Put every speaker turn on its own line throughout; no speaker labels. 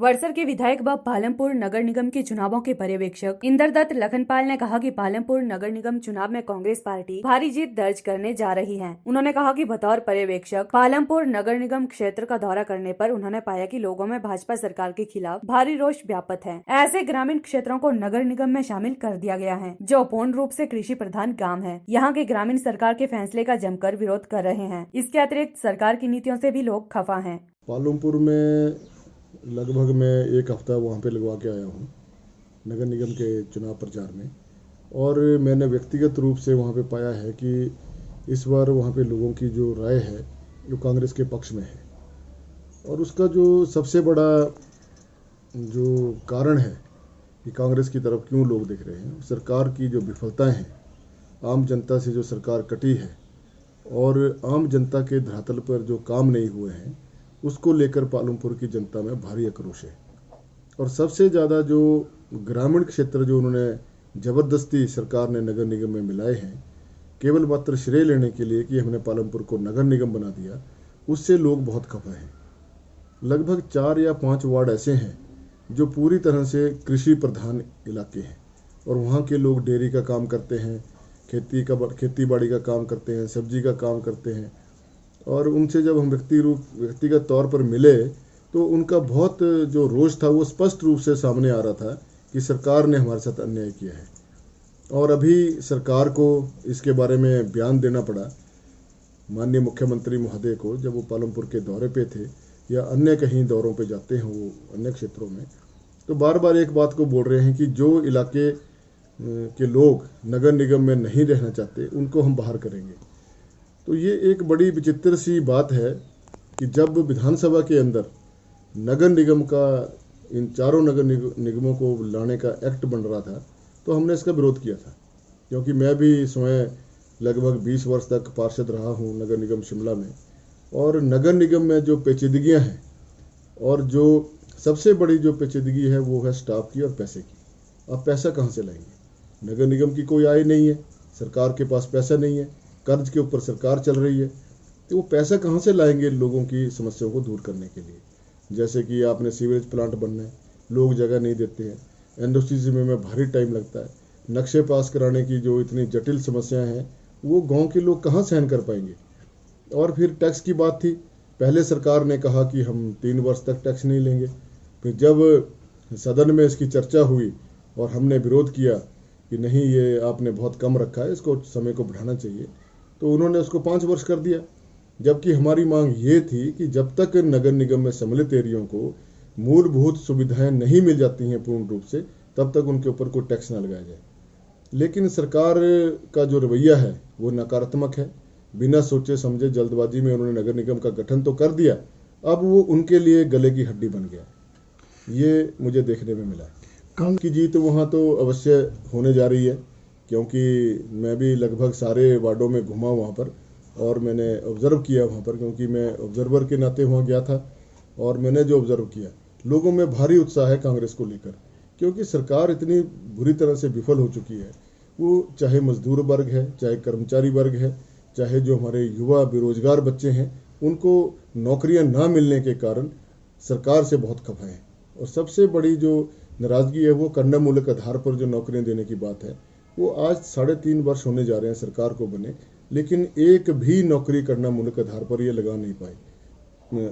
वड़सर के विधायक व पालमपुर नगर निगम के चुनावों के पर्यवेक्षक इंद्रदत्त लखनपाल ने कहा कि पालमपुर नगर निगम चुनाव में कांग्रेस पार्टी भारी जीत दर्ज करने जा रही है। उन्होंने कहा कि बतौर पर्यवेक्षक पालमपुर नगर निगम क्षेत्र का दौरा करने पर उन्होंने पाया कि लोगों में भाजपा सरकार के खिलाफ भारी रोष व्याप्त है। ऐसे ग्रामीण क्षेत्रों को नगर निगम में शामिल कर दिया गया है, जो पूर्ण रूप से कृषि प्रधान गाँव है। यहाँ के ग्रामीण सरकार के फैसले का जमकर विरोध कर रहे हैं। इसके अतिरिक्त सरकार की नीतियों से भी लोग खफा हैं।
पालमपुर में लगभग मैं एक हफ्ता वहाँ पे लगवा के आया हूँ नगर निगम के चुनाव प्रचार में, और मैंने व्यक्तिगत रूप से वहाँ पे पाया है कि इस बार वहाँ पे लोगों की जो राय है जो कांग्रेस के पक्ष में है, और उसका जो सबसे बड़ा जो कारण है कि कांग्रेस की तरफ क्यों लोग देख रहे हैं, सरकार की जो विफलताएं हैं, आम जनता से जो सरकार कटी है और आम जनता के धरातल पर जो काम नहीं हुए हैं, उसको लेकर पालमपुर की जनता में भारी आक्रोश है। और सबसे ज़्यादा जो ग्रामीण क्षेत्र जो उन्होंने ज़बरदस्ती सरकार ने नगर निगम में मिलाए हैं, केवल मात्र श्रेय लेने के लिए कि हमने पालमपुर को नगर निगम बना दिया, उससे लोग बहुत खफा हैं। लगभग 4 या 5 वार्ड ऐसे हैं जो पूरी तरह से कृषि प्रधान इलाके हैं, और वहाँ के लोग डेयरी का काम करते हैं, खेती बाड़ी का काम करते हैं, सब्जी का काम करते हैं। और उनसे जब हम व्यक्तिगत तौर पर मिले तो उनका बहुत जो रोष था वो स्पष्ट रूप से सामने आ रहा था कि सरकार ने हमारे साथ अन्याय किया है। और अभी सरकार को इसके बारे में बयान देना पड़ा माननीय मुख्यमंत्री महोदय को, जब वो पालमपुर के दौरे पे थे या अन्य कहीं दौरों पे जाते हैं वो अन्य क्षेत्रों में, तो बार बार एक बात को बोल रहे हैं कि जो इलाके के लोग नगर निगम में नहीं रहना चाहते उनको हम बाहर करेंगे। तो ये एक बड़ी विचित्र सी बात है कि जब विधानसभा के अंदर नगर निगम का इन चारों नगर निगमों को लाने का एक्ट बन रहा था, तो हमने इसका विरोध किया था, क्योंकि मैं भी स्वयं लगभग 20 वर्ष तक पार्षद रहा हूँ नगर निगम शिमला में। और नगर निगम में जो पेचीदगियाँ हैं, और जो सबसे बड़ी जो पेचीदगी है वो है स्टाफ की और पैसे की। आप पैसा कहाँ से लाएंगे? नगर निगम की कोई आय नहीं है, सरकार के पास पैसा नहीं है, कर्ज के ऊपर सरकार चल रही है, तो वो पैसा कहाँ से लाएंगे लोगों की समस्याओं को दूर करने के लिए? जैसे कि आपने सीवरेज प्लांट बनना है, लोग जगह नहीं देते हैं, एनओसी में भारी टाइम लगता है, नक्शे पास कराने की जो इतनी जटिल समस्याएं हैं वो गांव के लोग कहाँ सहन कर पाएंगे? और फिर टैक्स की बात थी, पहले सरकार ने कहा कि हम 3 वर्ष तक टैक्स नहीं लेंगे, फिर जब सदन में इसकी चर्चा हुई और हमने विरोध किया कि नहीं, ये आपने बहुत कम रखा है, इसको समय को बढ़ाना चाहिए, तो उन्होंने उसको 5 वर्ष कर दिया। जबकि हमारी मांग ये थी कि जब तक नगर निगम में सम्मिलित एरियो को मूलभूत सुविधाएं नहीं मिल जाती हैं पूर्ण रूप से, तब तक उनके ऊपर कोई टैक्स ना लगाया जाए। लेकिन सरकार का जो रवैया है वो नकारात्मक है। बिना सोचे समझे जल्दबाजी में उन्होंने नगर निगम का गठन तो कर दिया, अब वो उनके लिए गले की हड्डी बन गया। ये मुझे देखने में मिला। कांग्रेस की जीत वहाँ तो अवश्य होने जा रही है, क्योंकि मैं भी लगभग सारे वार्डों में घुमा वहाँ पर, और मैंने ऑब्ज़र्व किया वहाँ पर, क्योंकि मैं ऑब्ज़र्वर के नाते वहाँ गया था। और मैंने जो ऑब्ज़र्व किया, लोगों में भारी उत्साह है कांग्रेस को लेकर, क्योंकि सरकार इतनी बुरी तरह से विफल हो चुकी है। वो चाहे मजदूर वर्ग है, चाहे कर्मचारी वर्ग है, चाहे जो हमारे युवा बेरोजगार बच्चे हैं, उनको नौकरियां ना मिलने के कारण सरकार से बहुत खफा है। और सबसे बड़ी जो नाराज़गी है वो करनामूलक आधार पर जो नौकरियां देने की बात है, वो आज 3.5 वर्ष होने जा रहे हैं सरकार को बने, लेकिन एक भी नौकरी करनामूलक आधार पर ये लगा नहीं पाए,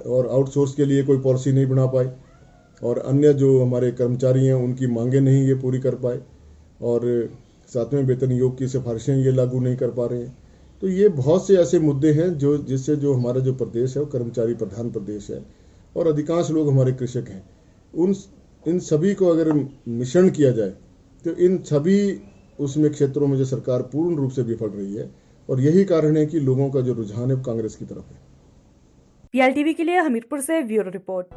और आउटसोर्स के लिए कोई पॉलिसी नहीं बना पाए, और अन्य जो हमारे कर्मचारी हैं उनकी मांगें नहीं ये पूरी कर पाए, और 7वें वेतन आयोग की सिफारिशें ये लागू नहीं कर पा रहे हैं। तो ये बहुत से ऐसे मुद्दे हैं जिससे जो हमारा जो प्रदेश है वो कर्मचारी प्रधान प्रदेश है, और अधिकांश लोग हमारे कृषक हैं। इन सभी को अगर मिश्रण किया जाए तो इन सभी उसमें क्षेत्रों में जो सरकार पूर्ण रूप से विफल रही है, और यही कारण है कि लोगों का जो रुझान है कांग्रेस की तरफ है।
PLTV के लिए हमीरपुर से ब्यूरो रिपोर्ट।